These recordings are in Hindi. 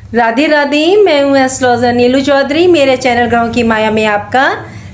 राधे राधे, मैं हूँ एस्ट्रोलॉजर नीलू चौधरी। मेरे चैनल ग्रहों की माया में आपका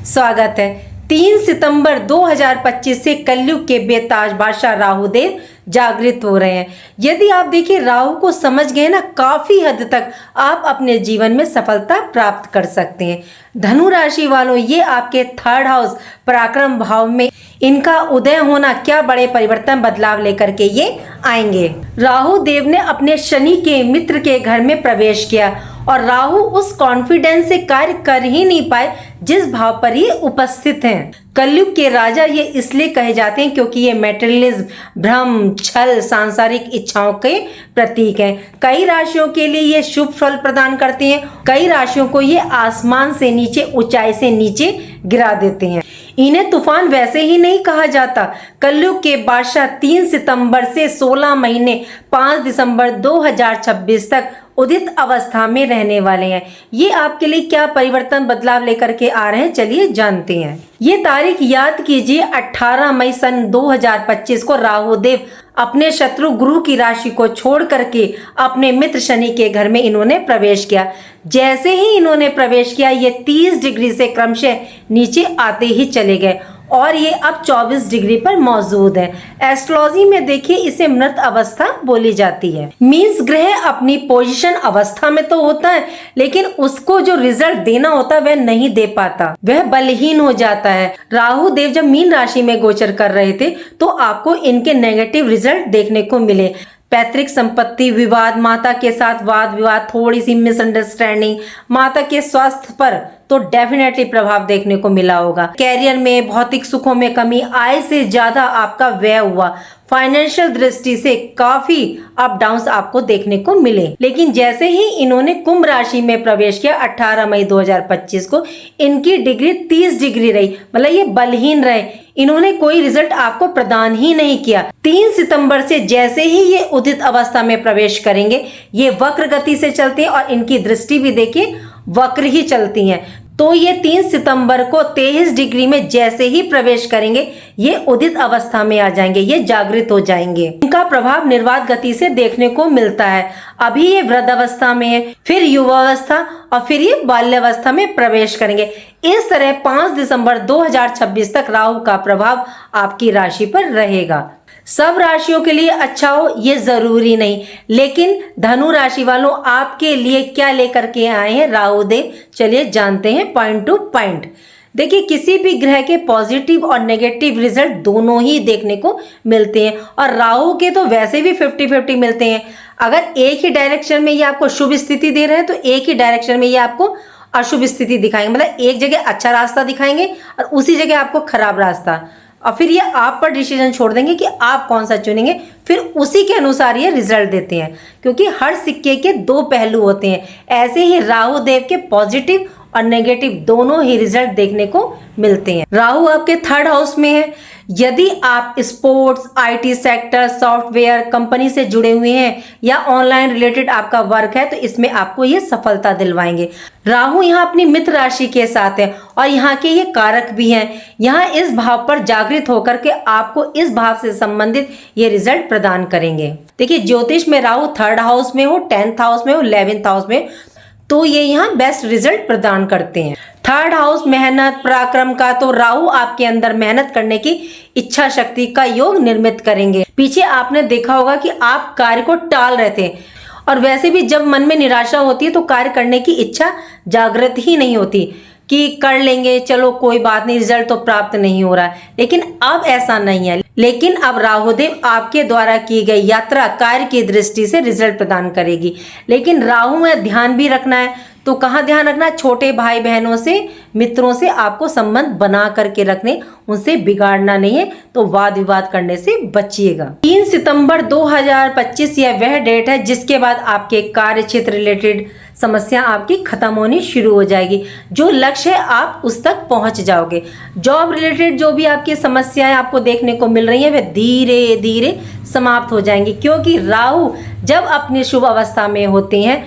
स्वागत है। 3 सितंबर 2025 से कलयुग के बेताज बादशाह राहु देव जागृत हो रहे हैं। यदि आप देखिए राहु को समझ गए ना, काफी हद तक आप अपने जीवन में सफलता प्राप्त कर सकते हैं। धनु राशि वालों, ये आपके 3rd हाउस पराक्रम भाव में इनका उदय होना क्या बड़े परिवर्तन बदलाव लेकर के ये आएंगे। राहु देव ने अपने शनि के मित्र के घर में प्रवेश किया और राहु उस कॉन्फिडेंस से कार्य कर ही नहीं पाए जिस भाव पर ये उपस्थित हैं। कलयुग के राजा ये इसलिए कहे जाते हैं क्योंकि ये मैटेरियलिज्म, भ्रम, छल, सांसारिक इच्छाओं के प्रतीक हैं। कई राशियों के लिए ये शुभ फल प्रदान करते हैं, कई राशियों को ये आसमान से नीचे, ऊंचाई से नीचे गिरा देते हैं। इन्हें तूफान वैसे ही नहीं कहा जाता। कलयुग के बादशाह 3 सितंबर से 16 महीने 5 दिसंबर 2026 तक उदित अवस्था में रहने वाले हैं। ये आपके लिए क्या परिवर्तन बदलाव लेकर के आ रहे हैं, चलिए जानते हैं। ये तारीख याद कीजिए, 18 मई सन 2025 को राहु देव अपने शत्रु गुरु की राशि को छोड़ करके अपने मित्र शनि के घर में इन्होंने प्रवेश किया। जैसे ही इन्होंने प्रवेश किया, ये 30 डिग्री से क्रमशः नीचे आते ही चले गए और ये अब 24 डिग्री पर मौजूद है। एस्ट्रोलॉजी में देखिए इसे मृत अवस्था बोली जाती है। मीन्स ग्रह अपनी पोजीशन अवस्था में तो होता है, लेकिन उसको जो रिजल्ट देना होता है वह नहीं दे पाता, वह बलहीन हो जाता है। राहु देव जब मीन राशि में गोचर कर रहे थे तो आपको इनके नेगेटिव रिजल्ट देखने को मिले। पैतृक संपत्ति विवाद, माता के साथ वाद विवाद, थोड़ी सी मिसअंडरस्टैंडिंग, माता के स्वास्थ्य पर तो डेफिनेटली प्रभाव देखने को मिला होगा। कैरियर में भौतिक सुखों में कमी, आय से ज्यादा आपका व्यय हुआ, फाइनेंशियल दृष्टि से काफी अप डाउन्स आपको देखने को मिले। लेकिन जैसे ही इन्होंने कुंभ राशि में प्रवेश किया 18 मई 2025 को, इनकी डिग्री 30 डिग्री रही, मतलब ये बलहीन रहे, इन्होंने कोई रिजल्ट आपको प्रदान ही नहीं किया। 3 सितंबर से जैसे ही ये उदित अवस्था में प्रवेश करेंगे, ये वक्र गति से चलते हैं और इनकी दृष्टि भी देखिए वक्र ही चलती हैं। तो ये 3 सितंबर को 23 डिग्री में जैसे ही प्रवेश करेंगे, ये उदित अवस्था में आ जाएंगे, ये जागृत हो जाएंगे। इनका प्रभाव निर्वात गति से देखने को मिलता है। अभी ये वृद्धावस्था में है, फिर युवावस्था और फिर ये बाल्यावस्था में प्रवेश करेंगे। इस तरह 5 दिसंबर 2026 तक राहु का प्रभाव आपकी राशि पर रहेगा। सब राशियों के लिए अच्छा हो ये जरूरी नहीं, लेकिन धनु राशि वालों आपके लिए क्या लेकर के आए हैं राहु देव, चलिए जानते हैं पॉइंट टू पॉइंट। देखिए किसी भी ग्रह के पॉजिटिव और नेगेटिव रिजल्ट दोनों ही देखने को मिलते हैं और राहु के तो वैसे भी 50-50 मिलते हैं। अगर एक ही डायरेक्शन में ये आपको शुभ स्थिति दे रहे हैं तो एक ही डायरेक्शन में ये आपको अशुभ स्थिति दिखाएंगे, मतलब एक जगह अच्छा रास्ता दिखाएंगे और उसी जगह आपको खराब रास्ता, और फिर ये आप पर डिसीजन छोड़ देंगे कि आप कौन सा चुनेंगे, फिर उसी के अनुसार ये रिजल्ट देते हैं। क्योंकि हर सिक्के के 2 पहलू होते हैं। ऐसे ही राहु देव के पॉजिटिव और नेगेटिव दोनों ही रिजल्ट देखने को मिलते हैं। राहु आपके 3rd हाउस में है। यदि आप sports, IT sector, software company से जुड़े हुए हैं या ऑनलाइन रिलेटेड आपका वर्क है तो इसमें आपको ये सफलता दिलवाएंगे। राहु यहाँ अपनी मित्र राशि के साथ है और यहाँ के ये कारक भी हैं। यहाँ इस भाव पर जागृत होकर के आपको इस भाव से संबंधित ये रिजल्ट प्रदान करेंगे। देखिए ज्योतिष में राहु 3rd हाउस में हो, 10th हाउस में हो, 11th हाउस में, तो ये यहाँ बेस्ट रिजल्ट प्रदान करते हैं। 3rd हाउस मेहनत पराक्रम का, तो राहु आपके अंदर मेहनत करने की इच्छा शक्ति का योग निर्मित करेंगे। पीछे आपने देखा होगा कि आप कार्य को टाल रहे थे और वैसे भी जब मन में निराशा होती है तो कार्य करने की इच्छा जागृत ही नहीं होती कि कर लेंगे, चलो कोई बात नहीं, रिजल्ट तो प्राप्त नहीं हो रहा है। लेकिन अब ऐसा नहीं है। लेकिन अब राहुदेव आपके द्वारा की गई यात्रा कार्य की दृष्टि से रिजल्ट प्रदान करेगी। लेकिन राहु में ध्यान भी रखना है, तो कहाँ ध्यान रखना है? छोटे भाई बहनों से, मित्रों से आपको संबंध बना करके रखने, उनसे बिगाड़ना नहीं है, तो वाद विवाद करने से बचिएगा। 3 सितंबर 2025 यह वह डेट है जिसके बाद आपके कार्य क्षेत्र रिलेटेड समस्या आपकी खत्म होनी शुरू हो जाएगी। जो लक्ष्य है आप उस तक पहुंच जाओगे। जॉब रिलेटेड जो भी आपकी समस्याएं आपको देखने को मिल रही हैं वे धीरे धीरे समाप्त हो जाएंगी, क्योंकि राहु जब अपनी शुभ अवस्था में होते हैं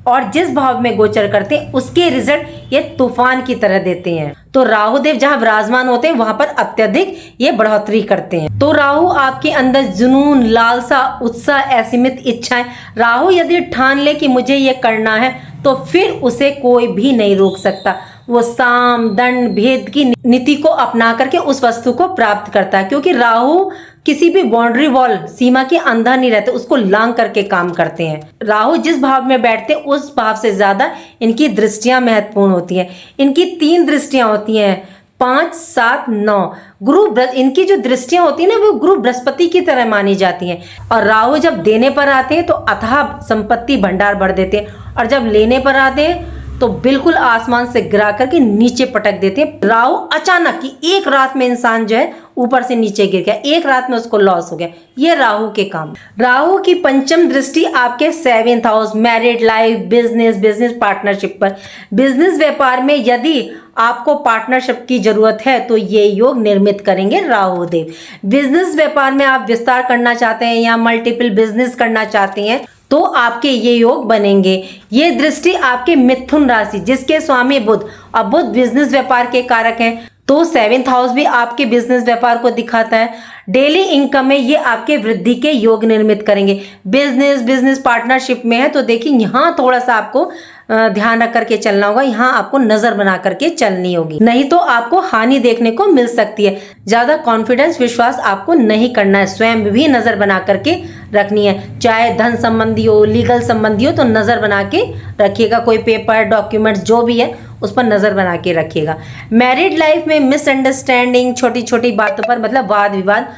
और जिस भाव में गोचर करते हैं उसके रिजल्ट ये तूफान की तरह देते हैं। तो राहु देव जहां विराजमान होते हैं वहां पर अत्यधिक ये बढ़ोतरी करते हैं। तो राहु आपके अंदर जुनून, लालसा, उत्साह, असीमित इच्छाएं, राहु यदि ठान ले कि मुझे ये करना है तो फिर उसे कोई भी नहीं रोक सकता। वो साम दंड भेद की नीति को अपना करके उस वस्तु को प्राप्त करता है, क्योंकि राहु किसी भी बाउंड्री वॉल, सीमा के अंदर नहीं रहते, उसको लांग करके काम करते हैं। राहु जिस भाव में बैठते हैं उस भाव से ज्यादा इनकी दृष्टियां महत्वपूर्ण होती हैं। इनकी 3 दृष्टियां होती हैं, 5, 7, 9। इनकी जो दृष्टियां होती है ना वो गुरु बृहस्पति की तरह मानी जाती हैं। और राहु जब देने पर आते हैं तो अथाह संपत्ति भंडार भर देते हैं, और जब लेने पर आते हैं तो बिल्कुल आसमान से गिरा करके नीचे पटक देते हैं। राहु अचानक की एक रात में इंसान जो है ऊपर से नीचे गिर गया, एक रात में उसको लॉस हो गया, ये राहु के काम। राहु की पंचम दृष्टि आपके 7th house, married life, business partnership पर। बिजनेस व्यापार में यदि आपको पार्टनरशिप की जरूरत है तो ये योग निर्मित करेंगे राहु देव। बिजनेस व्यापार में आप विस्तार करना चाहते हैं या मल्टीपल बिजनेस करना चाहते हैं तो आपके ये योग बनेंगे। ये दृष्टि आपके मिथुन राशि, जिसके स्वामी बुध, और बुध बिजनेस व्यापार के कारक हैं, तो 7th हाउस भी आपके बिजनेस व्यापार को दिखाता है। डेली इनकम में ये आपके वृद्धि के योग निर्मित करेंगे। बिजनेस पार्टनरशिप में है तो देखिए यहाँ थोड़ा सा आपको ध्यान रख करके चलना होगा, यहाँ आपको नजर बना करके चलनी होगी, नहीं तो आपको हानि देखने को मिल सकती है। ज्यादा कॉन्फिडेंस, विश्वास आपको नहीं करना है, स्वयं भी नजर बना करके रखनी है। चाहे धन संबंधी हो, लीगल संबंधी हो, तो नजर बना के रखिएगा। कोई पेपर, डॉक्यूमेंट्स जो भी है उस पर नजर बना के रखिएगा। मैरिड लाइफ में मिसअंडरस्टैंडिंग, छोटी छोटी बातों पर मतलब वाद विवाद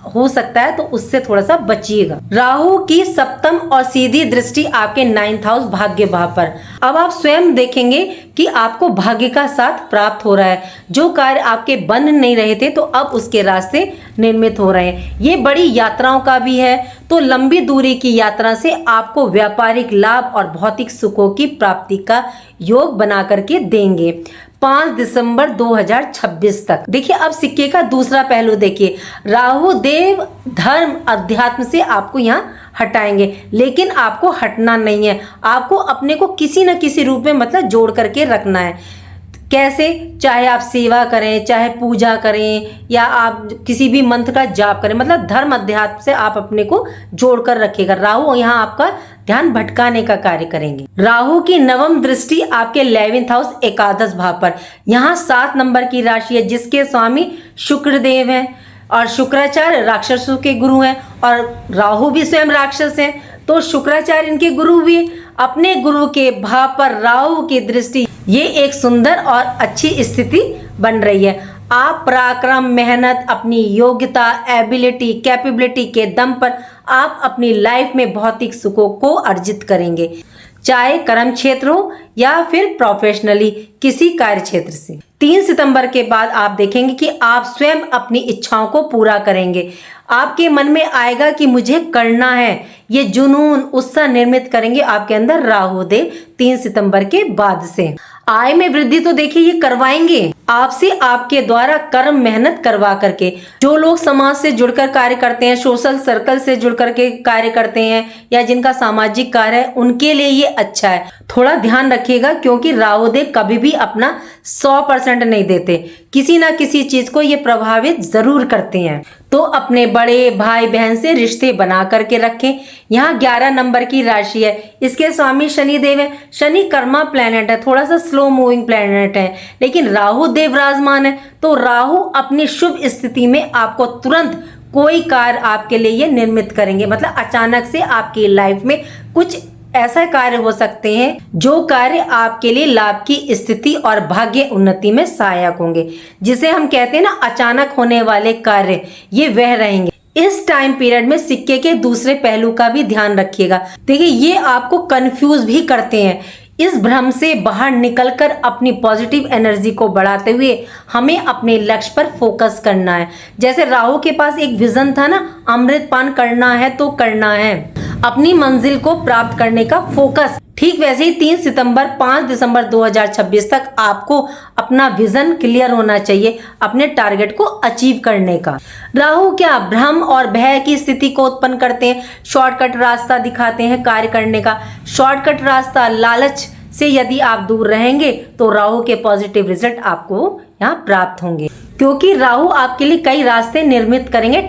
हो सकता है, तो उससे थोड़ा सा बचिएगा। राहु की सप्तम और सीधी दृष्टि आपके 9th हाउस भाग्य भाव पर। अब आप स्वयं देखेंगे कि आपको भाग्य का साथ प्राप्त हो रहा है। जो कार्य आपके बन नहीं रहे थे तो अब उसके रास्ते निर्मित हो रहे हैं। ये बड़ी यात्राओं का भी है, तो लंबी दूरी की यात्रा से आपको व्यापारिक लाभ और भौतिक सुखों की प्राप्ति का योग बना करके देंगे 5 दिसंबर 2026 तक। देखिए अब सिक्के का दूसरा पहलू देखिए, राहु देव धर्म अध्यात्म से आपको यहाँ हटाएंगे, लेकिन आपको हटना नहीं है, आपको अपने को किसी न किसी रूप में मतलब जोड़ करके रखना है। कैसे? चाहे आप सेवा करें, चाहे पूजा करें, या आप किसी भी मंत्र का जाप करें, मतलब धर्म अध्यात्म से आप अपने को जोड़ कर रखिएगा। राहु यहाँ आपका ध्यान भटकाने का कार्य करेंगे। राहु की 9वीं दृष्टि आपके 11th हाउस एकादश भाव पर। यहाँ 7 नंबर की राशि है, जिसके स्वामी शुक्रदेव हैं, और शुक्राचार्य राक्षसों के गुरु हैं, और राहु भी स्वयं राक्षस हैं, तो शुक्राचार्य इनके गुरु भी। अपने गुरु के भाव पर राहु की दृष्टि, ये एक सुंदर और अच्छी स्थिति बन रही है। आप पराक्रम, मेहनत, अपनी योग्यता, एबिलिटी, कैपेबिलिटी के दम पर आप अपनी लाइफ में भौतिक सुखों को अर्जित करेंगे, चाहे कर्म क्षेत्र हो या फिर प्रोफेशनली किसी कार्य क्षेत्र से। 3 सितंबर के बाद आप देखेंगे कि आप स्वयं अपनी इच्छाओं को पूरा करेंगे। आपके मन में आएगा कि मुझे करना है, ये जुनून, उत्साह निर्मित करेंगे आपके अंदर राहु देव 3 सितंबर के बाद से। आय में वृद्धि तो देखिए ये करवाएंगे आपसे, आपके द्वारा कर्म मेहनत करवा करके। जो लोग समाज से जुड़कर कार्य करते हैं, सोशल सर्कल से जुड़कर के कार्य करते हैं, या जिनका सामाजिक कार्य है, उनके लिए ये अच्छा है। थोड़ा ध्यान रखिएगा, क्योंकि राहु देव कभी भी अपना 100% नहीं देते, किसी ना किसी चीज को ये प्रभावित जरूर करते हैं। तो अपने बड़े भाई बहन से रिश्ते बना करके रखें। यहाँ 11 नंबर की राशि है, इसके स्वामी शनि देव है। शनि कर्मा प्लैनेट है, थोड़ा सा स्लो मूविंग प्लैनेट है, लेकिन राहु देव विराजमान है, तो राहु अपनी शुभ स्थिति में आपको तुरंत कोई कार्य आपके लिए ये निर्मित करेंगे। मतलब अचानक से आपकी लाइफ में कुछ ऐसा कार्य हो सकते हैं जो कार्य आपके लिए लाभ की स्थिति और भाग्य उन्नति में सहायक होंगे, जिसे हम कहते हैं ना अचानक होने वाले कार्य, ये वह रहेंगे। इस टाइम पीरियड में सिक्के के दूसरे पहलू का भी ध्यान रखिएगा। देखिए ये आपको कंफ्यूज भी करते हैं। इस भ्रम से बाहर निकलकर अपनी पॉजिटिव एनर्जी को बढ़ाते हुए हमें अपने लक्ष्य पर फोकस करना है। जैसे राहु के पास एक विजन था ना, अमृत पान करना है तो करना है। अपनी मंजिल को प्राप्त करने का फोकस। ठीक वैसे ही 3 सितंबर 5 दिसंबर 2026 तक आपको अपना विजन क्लियर होना चाहिए अपने टारगेट को अचीव करने का। राहु क्या भ्रम और भय की स्थिति को उत्पन्न करते हैं, शॉर्टकट रास्ता दिखाते हैं कार्य करने का। शॉर्टकट रास्ता, लालच से यदि आप दूर रहेंगे तो राहु के पॉजिटिव रिजल्ट आपको यहाँ प्राप्त होंगे, क्योंकि राहु आपके लिए कई रास्ते निर्मित करेंगे।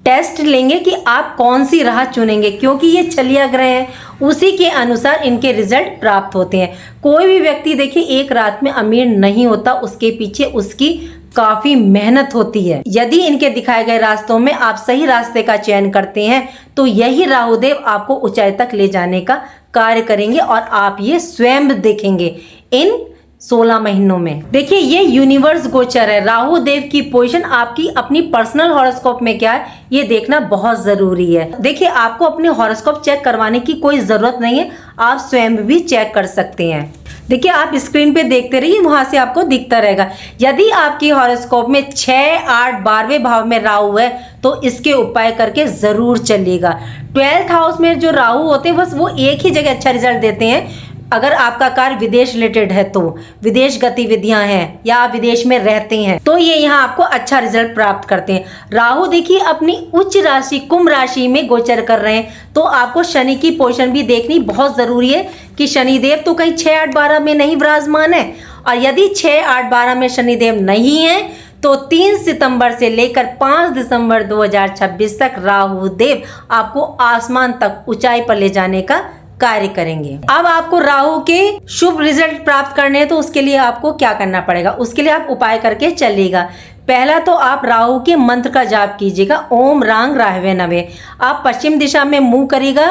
टेस्ट लेंगे कि आप कौन सी राह चुनेंगे, क्योंकि ये छलिया ग्रह हैं, उसी के अनुसार इनके रिजल्ट प्राप्त होते हैं। कोई भी व्यक्ति देखिए एक रात में अमीर नहीं होता, उसके पीछे उसकी काफी मेहनत होती है। यदि इनके दिखाए गए रास्तों में आप सही रास्ते का चयन करते हैं तो यही राहुदेव आपको ऊंचाई तक ले जाने का कार्य करेंगे और आप ये स्वयं देखेंगे इन 16 महीनों में। देखिए ये यूनिवर्स गोचर है, राहु देव की पोजीशन आपकी अपनी पर्सनल हॉरोस्कोप में क्या है ये देखना बहुत जरूरी है। देखिए आपको अपने हॉरोस्कोप चेक करवाने की कोई जरूरत नहीं है, आप स्वयं भी चेक कर सकते हैं। देखिए आप स्क्रीन पे देखते रहिए, वहां से आपको दिखता रहेगा। यदि आपकी हॉरोस्कोप में 6, 8, 12वें भाव में राहु है तो इसके उपाय करके जरूर चलिएगा। 12th हाउस में जो राहु होते हैं बस वो एक ही जगह अच्छा रिजल्ट देते हैं। अगर आपका कार्य विदेश रिलेटेड है तो विदेश गतिविधियां हैं या आप विदेश में रहते हैं तो ये यहाँ आपको अच्छा रिजल्ट प्राप्त करते हैं। राहु देखिए अपनी उच्च राशि कुंभ राशि में गोचर कर रहे हैं, तो आपको शनि की पोजीशन भी देखनी बहुत जरूरी है कि शनिदेव तो कहीं 6, 8, 12 में नहीं विराजमान है। और यदि 6, 8, 12 में शनिदेव नहीं है तो 3 सितंबर से लेकर 5 दिसंबर 2026 तक राहु देव आपको आसमान तक ऊंचाई पर ले जाने का कार्य करेंगे। अब आपको राहु के शुभ रिजल्ट प्राप्त करने हैं तो उसके लिए आपको क्या करना पड़ेगा, उसके लिए आप उपाय करके चलिएगा। पहला तो आप राहु के मंत्र का जाप कीजिएगा, ओम रांग राहवे नवे। आप पश्चिम दिशा में मुंह करिएगा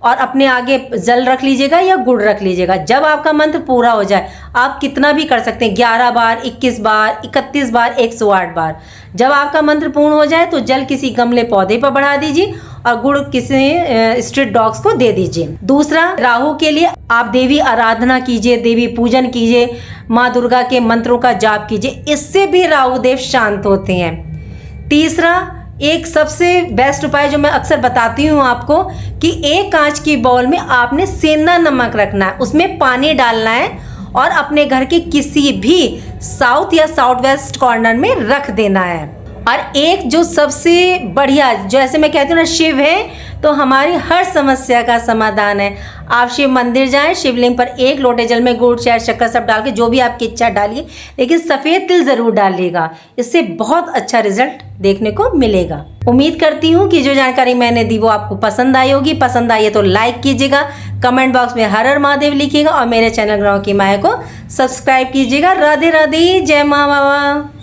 और अपने आगे जल रख लीजिएगा या गुड़ रख लीजिएगा। जब आपका मंत्र पूरा हो जाए आप कितना भी कर सकते हैं, 11 बार, 21 बार, 31 बार, 108 बार। जब आपका मंत्र पूर्ण हो जाए तो जल किसी गमले पौधे पर बढ़ा दीजिए और गुड़ किसी स्ट्रीट डॉग्स को दे दीजिए। दूसरा, राहु के लिए आप देवी आराधना कीजिए, देवी पूजन कीजिए, माँ दुर्गा के मंत्रों का जाप कीजिए, इससे भी राहु देव शांत होते हैं। तीसरा, एक सबसे बेस्ट उपाय जो मैं अक्सर बताती हूँ आपको कि एक कांच की बाउल में आपने सेंधा नमक रखना है, उसमें पानी डालना है और अपने घर के किसी भी साउथ या साउथ वेस्ट कॉर्नर में रख देना है। और एक जो सबसे बढ़िया, जो ऐसे मैं कहती हूँ ना, शिव है तो हमारी हर समस्या का समाधान है। आप शिव मंदिर जाएं, शिवलिंग पर एक लोटे जल में गुड़, शहद, शक्कर सब डाल के जो भी आपकी इच्छा डालिए, लेकिन सफ़ेद तिल ज़रूर डालिएगा, इससे बहुत अच्छा रिजल्ट देखने को मिलेगा। उम्मीद करती हूँ कि जो जानकारी मैंने दी वो आपको पसंद आई होगी। पसंद आई है तो लाइक कीजिएगा, कमेंट बॉक्स में हर हर महादेव लिखिएगा और मेरे चैनल ग्रहों की माया को सब्सक्राइब कीजिएगा। राधे राधे, जय माँ बाबा।